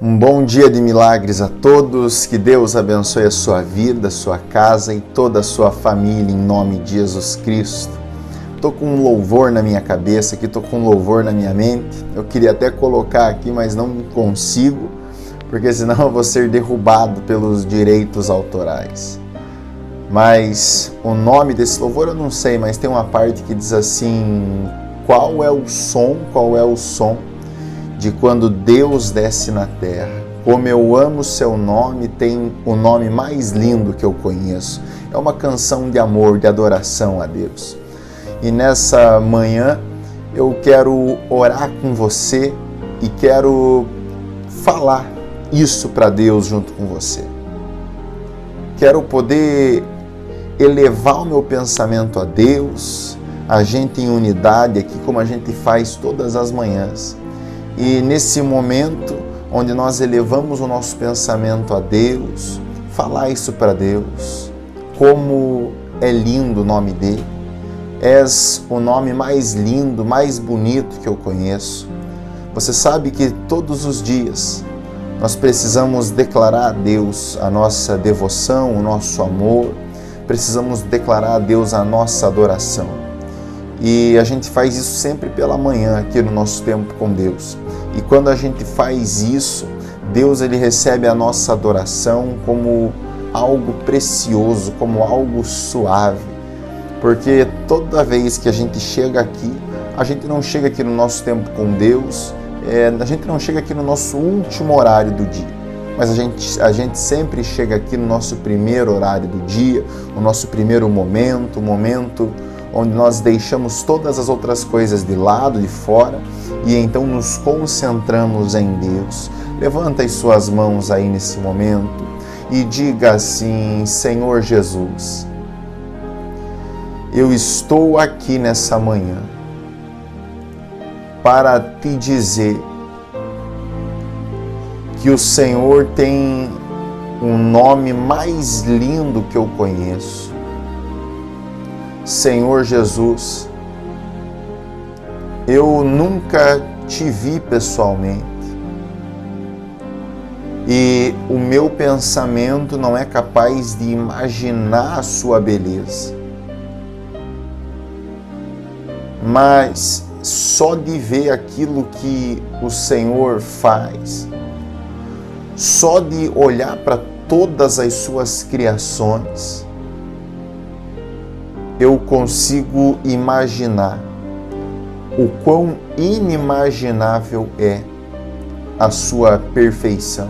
Um bom dia de milagres a todos, que Deus abençoe a sua vida, a sua casa e toda a sua família em nome de Jesus Cristo. Estou com um louvor na minha cabeça aqui, estou com um louvor na minha mente. Eu queria até colocar aqui, mas não consigo, porque senão eu vou ser derrubado pelos direitos autorais. Mas o nome desse louvor eu não sei, mas tem uma parte que diz assim: qual é o som de quando Deus desce na terra? Como eu amo o seu nome, tem o nome mais lindo que eu conheço. É uma canção de amor, de adoração a Deus. E nessa manhã eu quero orar com você e quero falar isso para Deus junto com você. Quero poder elevar o meu pensamento a Deus, a gente em unidade aqui, como a gente faz todas as manhãs. E nesse momento onde nós elevamos o nosso pensamento a Deus, falar isso para Deus. Como é lindo o nome dele. És o nome mais lindo, mais bonito que eu conheço. Você sabe que todos os dias nós precisamos declarar a Deus a nossa devoção, o nosso amor. Precisamos declarar a Deus a nossa adoração. E a gente faz isso sempre pela manhã aqui no nosso tempo com Deus. E quando a gente faz isso, Deus ele recebe a nossa adoração como algo precioso, como algo suave. Porque toda vez que a gente chega aqui, a gente não chega aqui no nosso tempo com Deus, a gente não chega aqui no nosso último horário do dia. Mas a gente sempre chega aqui no nosso primeiro horário do dia, o nosso primeiro momento, o momento onde nós deixamos todas as outras coisas de lado, de fora, e então nos concentramos em Deus. Levanta as suas mãos aí nesse momento e diga assim: Senhor Jesus, eu estou aqui nessa manhã para te dizer que o Senhor tem um nome mais lindo que eu conheço. Senhor Jesus, eu nunca te vi pessoalmente e o meu pensamento não é capaz de imaginar a sua beleza. Mas só de ver aquilo que o Senhor faz, só de olhar para todas as suas criações, eu consigo imaginar o quão inimaginável é a sua perfeição.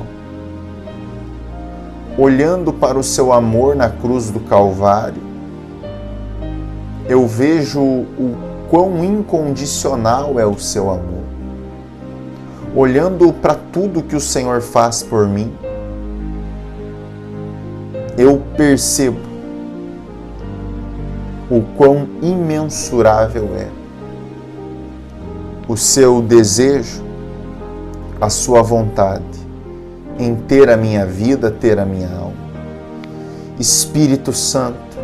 Olhando para o seu amor na cruz do Calvário, eu vejo o quão incondicional é o seu amor. Olhando para tudo que o Senhor faz por mim, eu percebo o quão imensurável é o seu desejo, a sua vontade em ter a minha vida, ter a minha alma. Espírito Santo,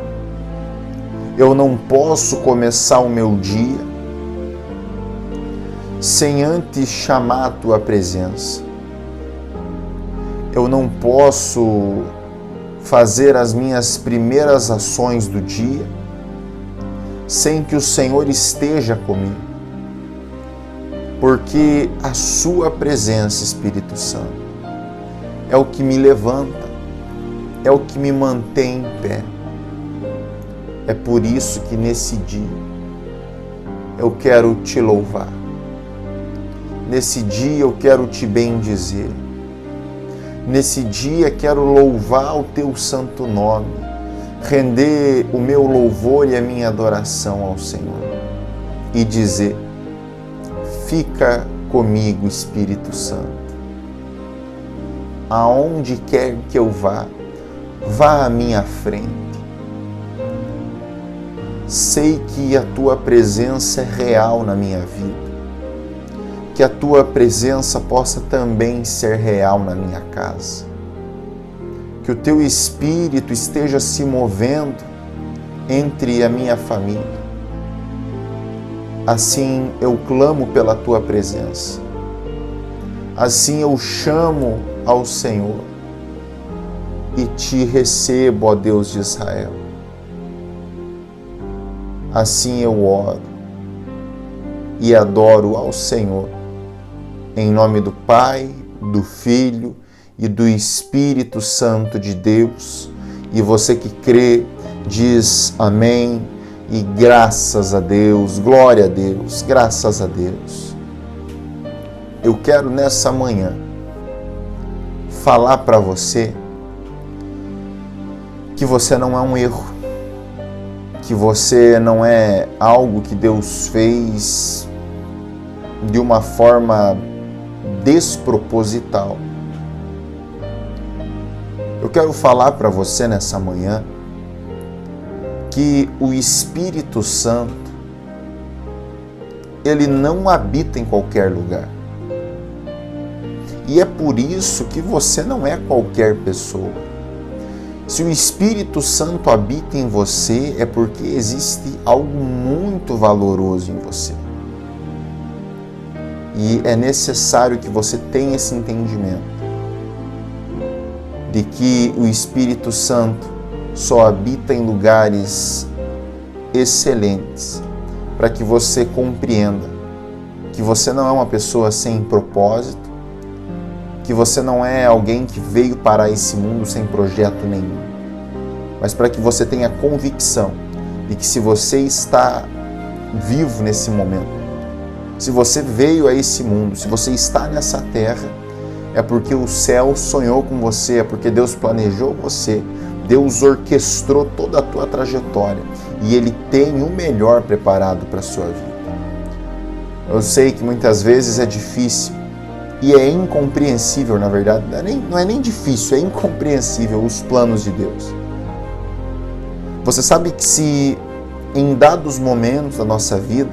eu não posso começar o meu dia sem antes chamar a tua presença. Eu não posso fazer as minhas primeiras ações do dia sem que o Senhor esteja comigo. Porque a sua presença, Espírito Santo, é o que me levanta, é o que me mantém em pé. É por isso que nesse dia eu quero te louvar. Nesse dia eu quero te bendizer. Nesse dia quero louvar o teu santo nome, render o meu louvor e a minha adoração ao Senhor e dizer: fica comigo, Espírito Santo. Aonde quer que eu vá, vá à minha frente. Sei que a tua presença é real na minha vida. Que a tua presença possa também ser real na minha casa. Que o teu Espírito esteja se movendo entre a minha família. Assim eu clamo pela tua presença. Assim eu chamo ao Senhor e te recebo, ó Deus de Israel. Assim eu oro e adoro ao Senhor, em nome do Pai, do Filho e do Espírito Santo de Deus. E você que crê, diz amém e graças a Deus, glória a Deus, graças a Deus. Eu quero nessa manhã falar para você que você não é um erro, que você não é algo que Deus fez de uma forma desproposital. Eu quero falar para você nessa manhã que o Espírito Santo, ele não habita em qualquer lugar. E é por isso que você não é qualquer pessoa. Se o Espírito Santo habita em você, é porque existe algo muito valoroso em você. E é necessário que você tenha esse entendimento de que o Espírito Santo só habita em lugares excelentes, para que você compreenda que você não é uma pessoa sem propósito, que você não é alguém que veio para esse mundo sem projeto nenhum, mas para que você tenha convicção de que se você está vivo nesse momento, se você veio a esse mundo, se você está nessa terra, é porque o céu sonhou com você, é porque Deus planejou você, Deus orquestrou toda a tua trajetória e Ele tem o melhor preparado para a sua vida. Eu sei que muitas vezes é difícil e é incompreensível, na verdade, não é nem difícil, é incompreensível os planos de Deus. Você sabe que se em dados momentos da nossa vida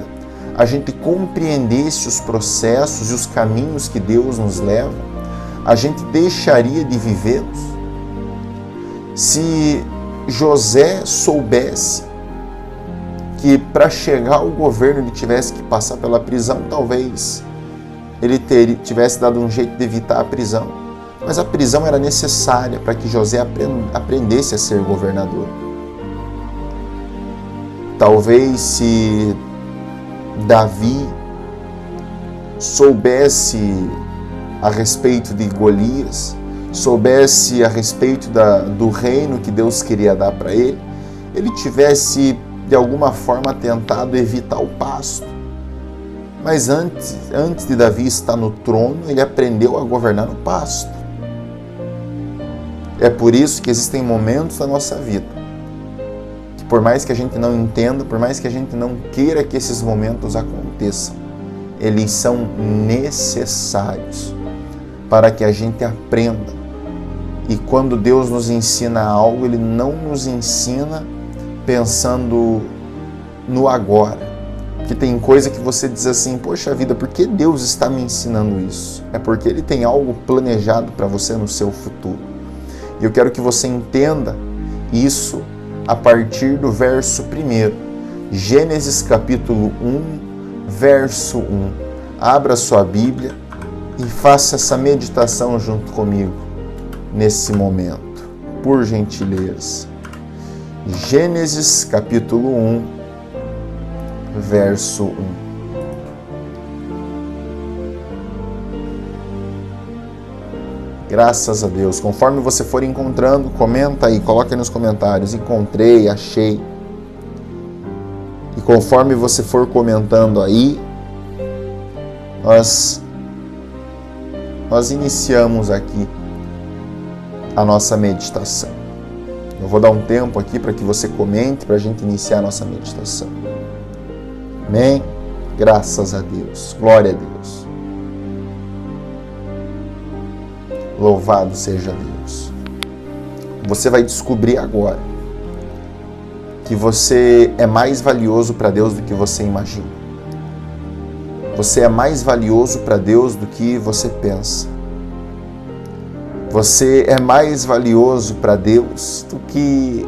a gente compreendesse os processos e os caminhos que Deus nos leva, a gente deixaria de vivê-los? Se José soubesse que para chegar ao governo ele tivesse que passar pela prisão, talvez ele tivesse dado um jeito de evitar a prisão. Mas a prisão era necessária para que José aprendesse a ser governador. Talvez se Davi soubesse a respeito de Golias, soubesse a respeito do reino que Deus queria dar para ele, ele tivesse de alguma forma tentado evitar o pasto. Mas antes de Davi estar no trono, ele aprendeu a governar no pasto. É por isso que existem momentos da nossa vida que, por mais que a gente não entenda, por mais que a gente não queira que esses momentos aconteçam, eles são necessários para que a gente aprenda. E quando Deus nos ensina algo, Ele não nos ensina pensando no agora. Que tem coisa que você diz assim, poxa vida, por que Deus está me ensinando isso? É porque Ele tem algo planejado para você no seu futuro. E eu quero que você entenda isso a partir do verso 1. Gênesis capítulo 1, verso 1. Abra sua Bíblia e faça essa meditação junto comigo nesse momento, por gentileza. Gênesis capítulo 1, verso 1. Graças a Deus. Conforme você for encontrando, comenta aí, coloca aí nos comentários. Encontrei, achei. E conforme você for comentando aí, nós iniciamos aqui a nossa meditação. Eu vou dar um tempo aqui para que você comente, para a gente iniciar a nossa meditação. Amém? Graças a Deus. Glória a Deus. Louvado seja Deus. Você vai descobrir agora que você é mais valioso para Deus do que você imagina. Você é mais valioso para Deus do que você pensa. Você é mais valioso para Deus do que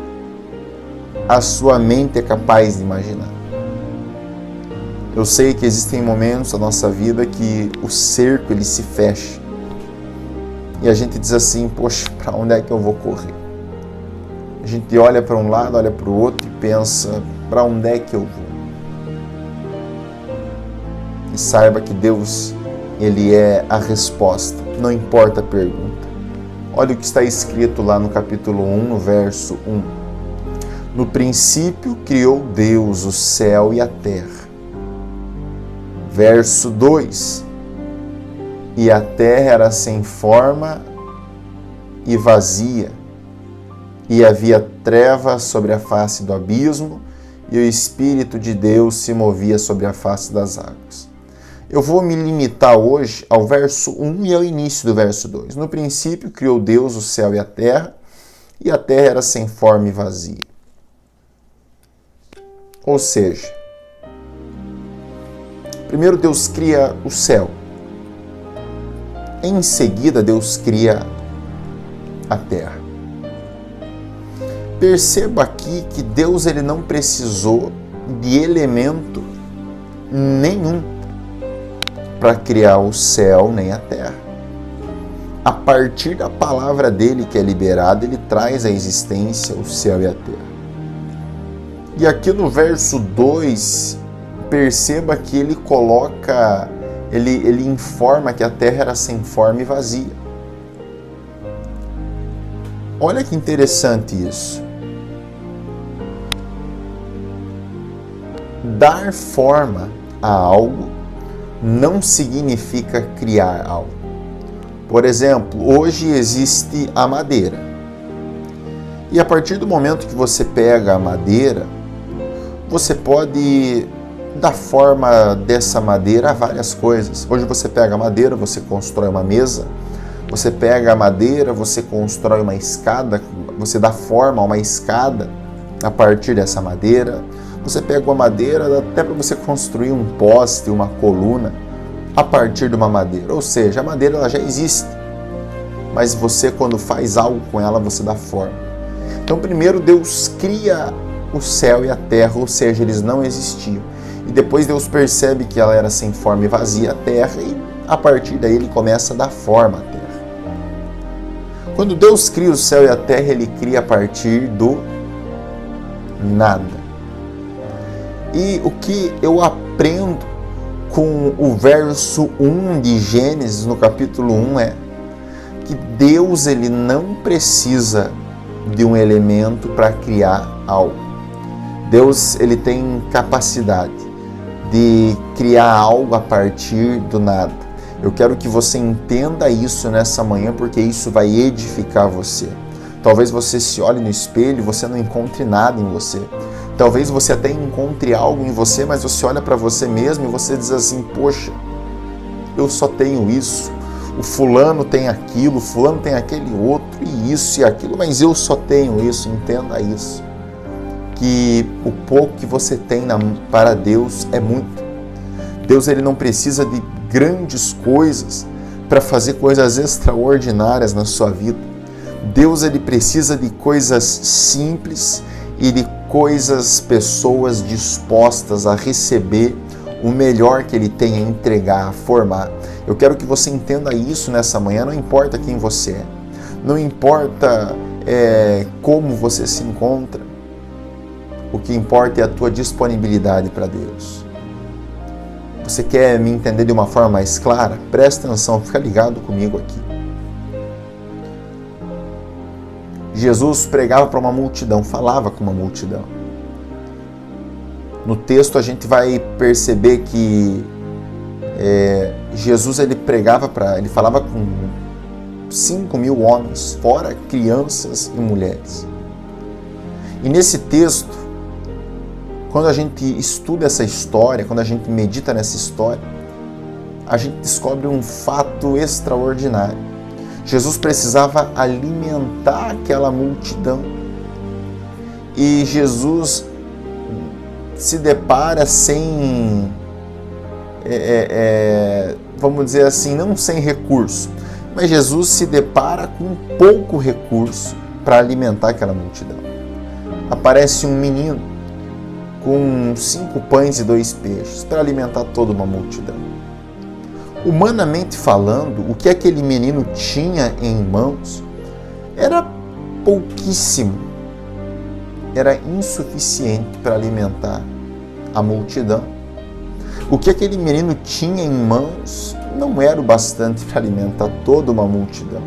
a sua mente é capaz de imaginar. Eu sei que existem momentos da nossa vida que o cerco ele se fecha e a gente diz assim, poxa, para onde é que eu vou correr? A gente olha para um lado, olha para o outro e pensa, para onde é que eu vou? E saiba que Deus, Ele é a resposta, não importa a pergunta. Olha o que está escrito lá no capítulo 1, no verso 1. No princípio criou Deus o céu e a terra. Verso 2. E a terra era sem forma e vazia, e havia trevas sobre a face do abismo, e o Espírito de Deus se movia sobre a face das águas. Eu vou me limitar hoje ao verso 1 e ao início do verso 2. No princípio criou Deus o céu e a terra era sem forma e vazia. Ou seja, primeiro Deus cria o céu. Em seguida, Deus cria a terra. Perceba aqui que Deus ele não precisou de elemento nenhum para criar o céu nem a terra. A partir da palavra dele que é liberada, ele traz à existência o céu e a terra. E aqui no verso 2, perceba que ele coloca, ele informa que a terra era sem forma e vazia. Olha que interessante isso. Dar forma a algo não significa criar algo. Por exemplo, hoje existe a madeira. E a partir do momento que você pega a madeira, você pode dar forma dessa madeira a várias coisas. Hoje você pega a madeira, você constrói uma mesa. Você pega a madeira, você constrói uma escada, você dá forma a uma escada a partir dessa madeira. Você pega uma madeira, dá até para você construir um poste, uma coluna a partir de uma madeira. Ou seja, a madeira ela já existe, mas você quando faz algo com ela, você dá forma. Então primeiro Deus cria o céu e a terra, ou seja, eles não existiam. E depois Deus percebe que ela era sem forma e vazia, a terra, e a partir daí ele começa a dar forma à terra. Quando Deus cria o céu e a terra, ele cria a partir do nada. E o que eu aprendo com o verso 1 de Gênesis, no capítulo 1, é que Deus ele não precisa de um elemento para criar algo. Deus ele tem capacidade de criar algo a partir do nada. Eu quero que você entenda isso nessa manhã, porque isso vai edificar você. Talvez você se olhe no espelho e você não encontre nada em você. Talvez você até encontre algo em você, mas você olha para você mesmo e você diz assim, poxa, eu só tenho isso. O fulano tem aquilo, o fulano tem aquele outro, e isso e aquilo, mas eu só tenho isso. Entenda isso. Que o pouco que você tem para Deus é muito. Deus ele não precisa de grandes coisas para fazer coisas extraordinárias na sua vida. Deus ele precisa de coisas simples e de coisas, pessoas dispostas a receber o melhor que ele tem a entregar, a formar. Eu quero que você entenda isso nessa manhã, não importa quem você é, não importa como você se encontra, o que importa é a tua disponibilidade para Deus. Você quer me entender de uma forma mais clara? Presta atenção, fica ligado comigo aqui. Jesus pregava para uma multidão, falava com uma multidão. No texto a gente vai perceber que Jesus ele falava com 5.000 homens, fora crianças e mulheres. E nesse texto, quando a gente estuda essa história, quando a gente medita nessa história, a gente descobre um fato extraordinário. Jesus precisava alimentar aquela multidão. E Jesus se depara sem, vamos dizer assim, não sem recurso, mas Jesus se depara com pouco recurso para alimentar aquela multidão. Aparece um menino com 5 pães e 2 peixes para alimentar toda uma multidão. Humanamente falando, o que aquele menino tinha em mãos era pouquíssimo, era insuficiente para alimentar a multidão. O que aquele menino tinha em mãos não era o bastante para alimentar toda uma multidão.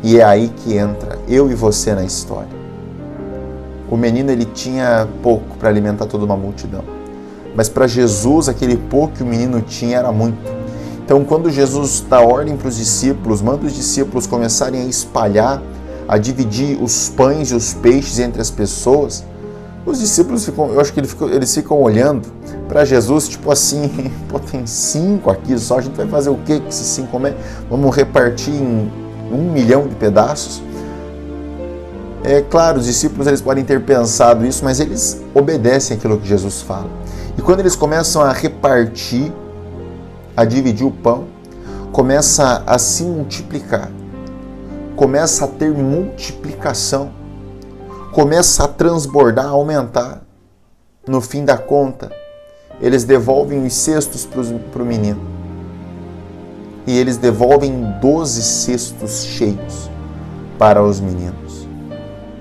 E é aí que entra eu e você na história. O menino, ele tinha pouco para alimentar toda uma multidão. Mas para Jesus, aquele pouco que o menino tinha era muito. Então, quando Jesus dá ordem para os discípulos, manda os discípulos começarem a espalhar, a dividir os pães e os peixes entre as pessoas, os discípulos ficam, eu acho que eles ficam olhando para Jesus, tipo assim, pô, tem 5 aqui só, a gente vai fazer o quê com esses 5 comer? Vamos repartir em 1 milhão de pedaços? É claro, os discípulos eles podem ter pensado isso, mas eles obedecem aquilo que Jesus fala. E quando eles começam a repartir, a dividir o pão, começa a se multiplicar, começa a ter multiplicação, começa a transbordar, a aumentar. No fim da conta, eles devolvem os cestos para o menino. E eles devolvem 12 cestos cheios para os meninos.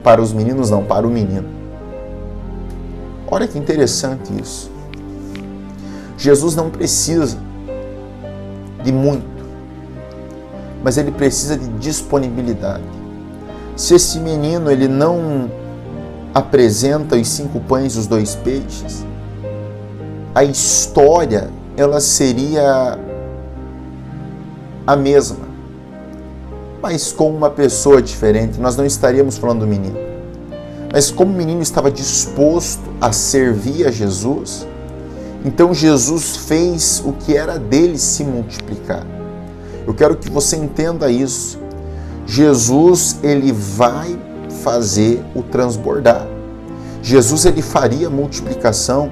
Para os meninos não, para o menino. Olha que interessante isso. Jesus não precisa de muito, mas ele precisa de disponibilidade. Se esse menino ele não apresenta os 5 pães e os 2 peixes, a história ela seria a mesma, mas com uma pessoa diferente. Nós não estaríamos falando do menino, mas como o menino estava disposto a servir a Jesus, então Jesus fez o que era dele se multiplicar. Eu quero que você entenda isso. Jesus, ele vai fazer o transbordar. Jesus, ele faria multiplicação,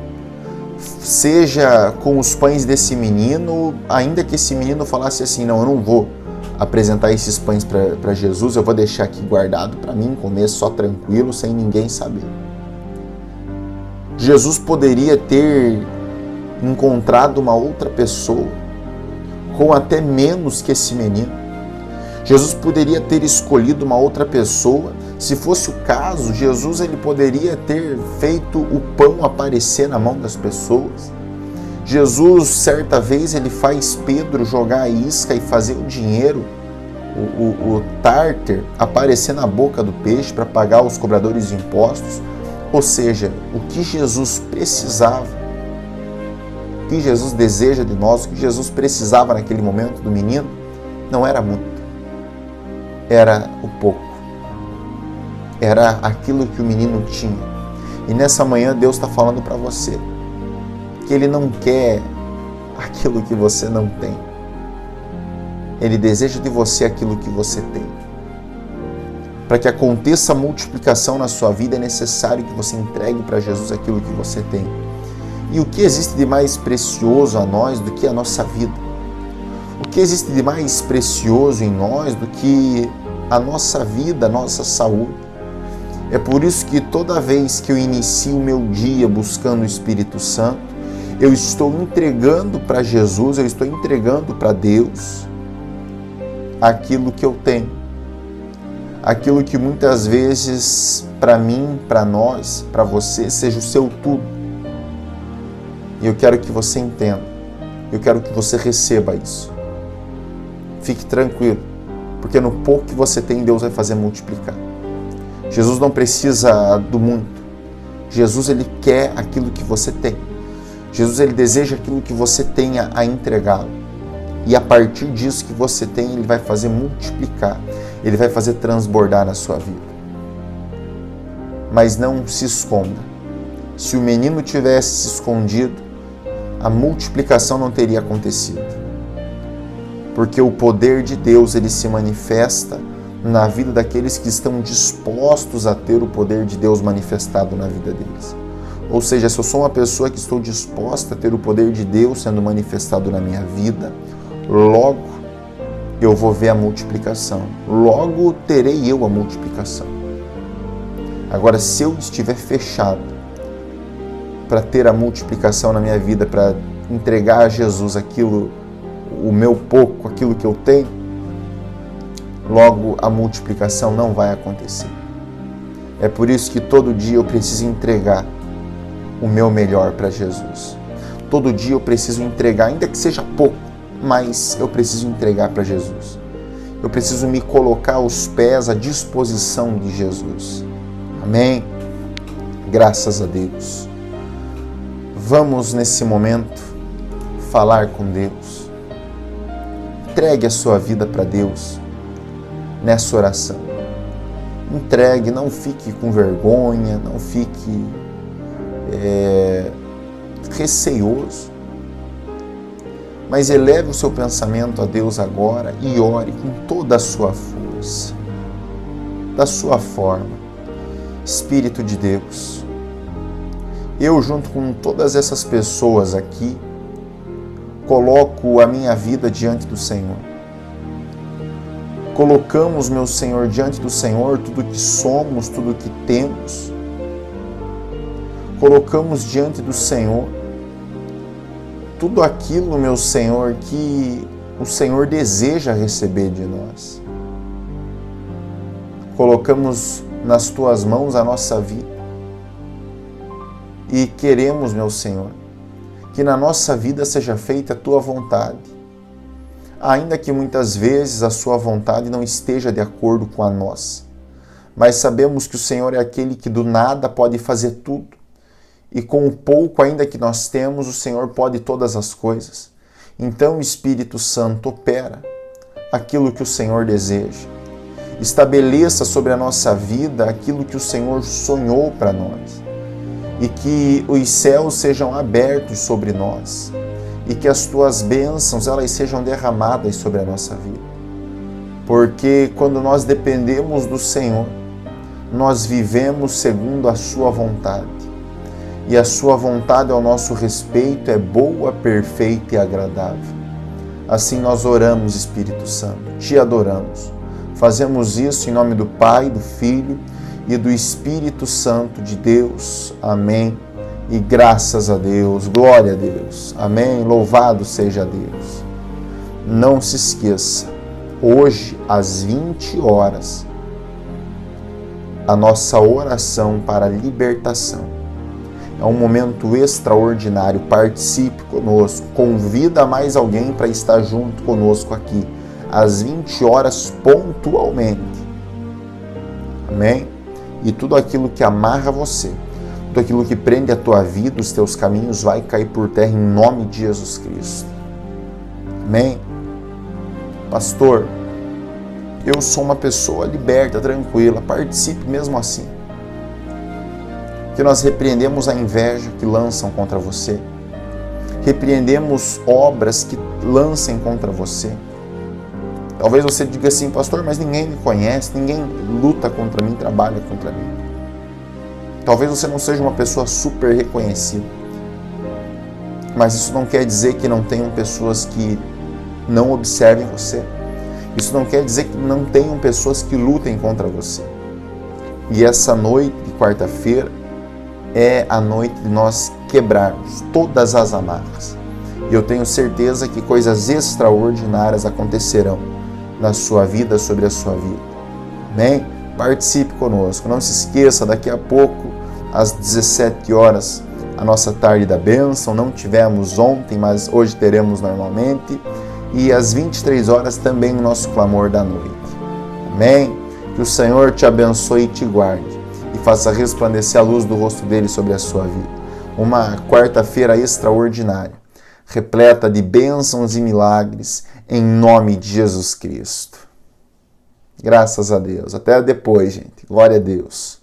seja com os pães desse menino, ainda que esse menino falasse assim, não, eu não vou apresentar esses pães para Jesus, eu vou deixar aqui guardado para mim comer só tranquilo, sem ninguém saber. Jesus poderia ter encontrado uma outra pessoa com até menos que esse menino. Jesus poderia ter escolhido uma outra pessoa. Se fosse o caso, Jesus ele poderia ter feito o pão aparecer na mão das pessoas. Jesus, certa vez, ele faz Pedro jogar a isca e fazer o dinheiro, o tártar, aparecer na boca do peixe para pagar os cobradores de impostos. Ou seja, o que Jesus precisava, o que Jesus deseja de nós, o que Jesus precisava naquele momento do menino, não era muito. Era o pouco. Era aquilo que o menino tinha. E nessa manhã Deus está falando para você que Ele não quer aquilo que você não tem. Ele deseja de você aquilo que você tem. Para que aconteça a multiplicação na sua vida, é necessário que você entregue para Jesus aquilo que você tem. E o que existe de mais precioso a nós do que a nossa vida? O que existe de mais precioso em nós do que a nossa vida, a nossa saúde? É por isso que toda vez que eu inicio o meu dia buscando o Espírito Santo, eu estou entregando para Jesus, eu estou entregando para Deus aquilo que eu tenho. Aquilo que muitas vezes, para mim, para nós, para você, seja o seu tudo. E eu quero que você entenda, eu quero que você receba isso. Fique tranquilo, porque no pouco que você tem, Deus vai fazer multiplicar. Jesus não precisa do muito. Jesus, ele quer aquilo que você tem. Jesus, ele deseja aquilo que você tenha a entregá-lo. E a partir disso que você tem, ele vai fazer multiplicar. Ele vai fazer transbordar na sua vida. Mas não se esconda. Se o menino tivesse se escondido, a multiplicação não teria acontecido. Porque o poder de Deus, ele se manifesta na vida daqueles que estão dispostos a ter o poder de Deus manifestado na vida deles. Ou seja, se eu sou uma pessoa que estou disposta a ter o poder de Deus sendo manifestado na minha vida, logo eu vou ver a multiplicação. Logo terei eu a multiplicação. Agora, se eu estiver fechado para ter a multiplicação na minha vida, para entregar a Jesus aquilo, o meu pouco, aquilo que eu tenho, logo a multiplicação não vai acontecer. É por isso que todo dia eu preciso entregar o meu melhor para Jesus. Todo dia eu preciso entregar, ainda que seja pouco, mas eu preciso entregar para Jesus. Eu preciso me colocar aos pés, à disposição de Jesus. Amém? Graças a Deus. Vamos, nesse momento, falar com Deus. Entregue a sua vida para Deus nessa oração. Entregue, não fique com vergonha, não fique receioso. Mas eleve o seu pensamento a Deus agora e ore com toda a sua força, da sua forma. Espírito de Deus, eu junto com todas essas pessoas aqui, coloco a minha vida diante do Senhor. Colocamos, meu Senhor, diante do Senhor tudo que somos, tudo que temos. Colocamos diante do Senhor tudo aquilo, meu Senhor, que o Senhor deseja receber de nós. Colocamos nas Tuas mãos a nossa vida e queremos, meu Senhor, que na nossa vida seja feita a Tua vontade, ainda que muitas vezes a Sua vontade não esteja de acordo com a nossa, mas sabemos que o Senhor é aquele que do nada pode fazer tudo, e com o pouco ainda que nós temos, o Senhor pode todas as coisas. Então, Espírito Santo, opera aquilo que o Senhor deseja. Estabeleça sobre a nossa vida aquilo que o Senhor sonhou para nós. E que os céus sejam abertos sobre nós. E que as Tuas bênçãos, elas sejam derramadas sobre a nossa vida. Porque quando nós dependemos do Senhor, nós vivemos segundo a Sua vontade. E a Sua vontade ao nosso respeito é boa, perfeita e agradável. Assim nós oramos, Espírito Santo, Te adoramos. Fazemos isso em nome do Pai, do Filho e do Espírito Santo de Deus. Amém. E graças a Deus, glória a Deus. Amém. Louvado seja Deus. Não se esqueça, hoje às 20 horas, a nossa oração para a libertação. É um momento extraordinário. Participe conosco. Convida mais alguém para estar junto conosco aqui, às 20 horas pontualmente. Amém? E tudo aquilo que amarra você, tudo aquilo que prende a tua vida, os teus caminhos, vai cair por terra em nome de Jesus Cristo. Amém? Pastor, eu sou uma pessoa liberta, tranquila. Participe mesmo assim. Que nós repreendemos a inveja que lançam contra você. Repreendemos obras que lancem contra você. Talvez você diga assim, pastor, mas ninguém me conhece, ninguém luta contra mim, trabalha contra mim. Talvez você não seja uma pessoa super reconhecida. Mas isso não quer dizer que não tenham pessoas que não observem você. Isso não quer dizer que não tenham pessoas que lutem contra você. E essa noite de quarta-feira é a noite de nós quebrarmos todas as amarras. E eu tenho certeza que coisas extraordinárias acontecerão na sua vida, sobre a sua vida. Amém? Participe conosco. Não se esqueça, daqui a pouco, às 17 horas, a nossa tarde da bênção. Não tivemos ontem, mas hoje teremos normalmente. E às 23 horas também o nosso clamor da noite. Amém? Que o Senhor te abençoe e te guarde. E faça resplandecer a luz do rosto dele sobre a sua vida. Uma quarta-feira extraordinária, repleta de bênçãos e milagres, em nome de Jesus Cristo. Graças a Deus. Até depois, gente. Glória a Deus.